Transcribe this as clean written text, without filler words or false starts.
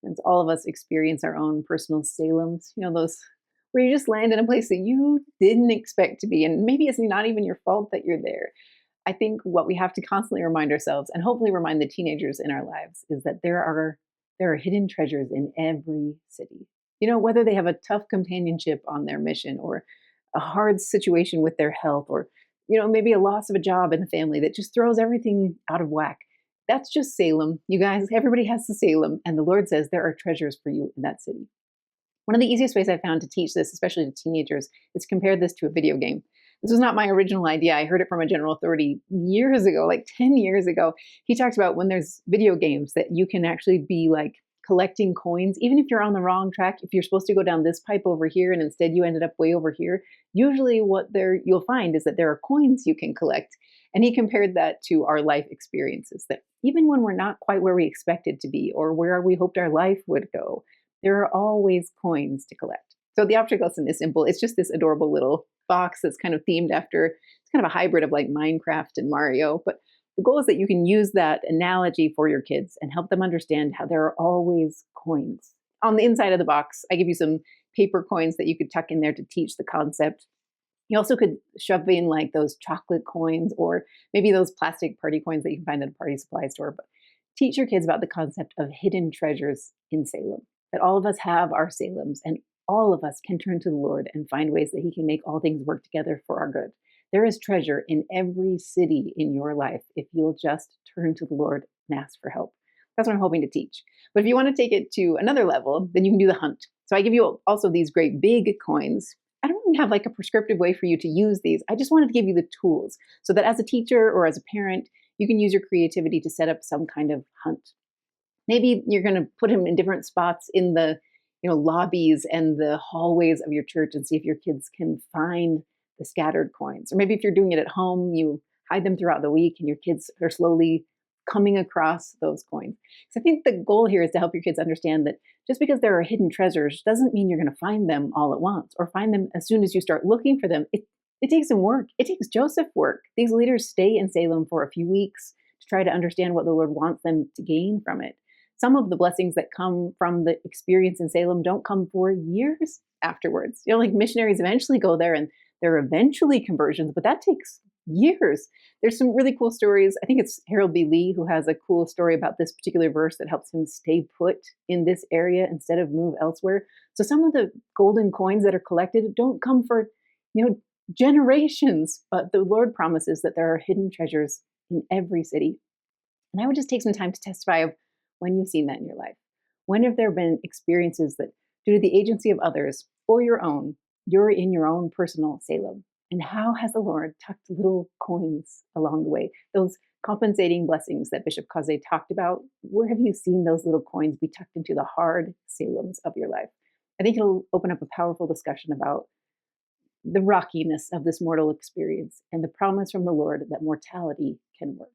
And all of us experience our own personal Salems, those where you just land in a place that you didn't expect to be. And maybe it's not even your fault that you're there. I think what we have to constantly remind ourselves, and hopefully remind the teenagers in our lives, is that there are hidden treasures in every city. Whether they have a tough companionship on their mission, or a hard situation with their health, or maybe a loss of a job in the family that just throws everything out of whack. That's just Salem. You guys, everybody has the Salem, and the Lord says there are treasures for you in that city. One of the easiest ways I found to teach this, especially to teenagers, is compare this to a video game. This was not my original idea. I heard it from a general authority years ago, like 10 years ago. He talks about when there's video games that you can actually be like collecting coins, even if you're on the wrong track. If you're supposed to go down this pipe over here and instead you ended up way over here, usually you'll find is that there are coins you can collect. And he compared that to our life experiences, that even when we're not quite where we expected to be or where we hoped our life would go, there are always coins to collect. So the object lesson is simple. It's just this adorable little box that's kind of themed after, it's kind of a hybrid of like Minecraft and Mario. But the goal is that you can use that analogy for your kids and help them understand how there are always coins. On the inside of the box, I give you some paper coins that you could tuck in there to teach the concept. You also could shove in like those chocolate coins, or maybe those plastic party coins that you can find at a party supply store. But teach your kids about the concept of hidden treasures in Salem, that all of us have our Salems, and all of us can turn to the Lord and find ways that he can make all things work together for our good. There is treasure in every city in your life if you'll just turn to the Lord and ask for help. That's what I'm hoping to teach. But if you want to take it to another level, then you can do the hunt. So I give you also these great big coins. I don't really have like a prescriptive way for you to use these. I just wanted to give you the tools so that as a teacher or as a parent, you can use your creativity to set up some kind of hunt. Maybe you're going to put them in different spots in the lobbies and the hallways of your church and see if your kids can find the scattered coins. Or maybe if you're doing it at home, you hide them throughout the week and your kids are slowly coming across those coins. So I think the goal here is to help your kids understand that just because there are hidden treasures doesn't mean you're going to find them all at once or find them as soon as you start looking for them. It takes some work. It takes Joseph work. These leaders stay in Salem for a few weeks to try to understand what the Lord wants them to gain from it. Some of the blessings that come from the experience in Salem don't come for years afterwards. Like missionaries eventually go there and there are eventually conversions, but that takes years. There's some really cool stories. I think it's Harold B. Lee who has a cool story about this particular verse that helps him stay put in this area instead of move elsewhere. So some of the golden coins that are collected don't come for, generations, but the Lord promises that there are hidden treasures in every city. And I would just take some time to testify of when you've seen that in your life. When have there been experiences that, due to the agency of others or your own, you're in your own personal Salem? And how has the Lord tucked little coins along the way? Those compensating blessings that Bishop Kaze talked about, where have you seen those little coins be tucked into the hard Salems of your life? I think it'll open up a powerful discussion about the rockiness of this mortal experience and the promise from the Lord that mortality can work.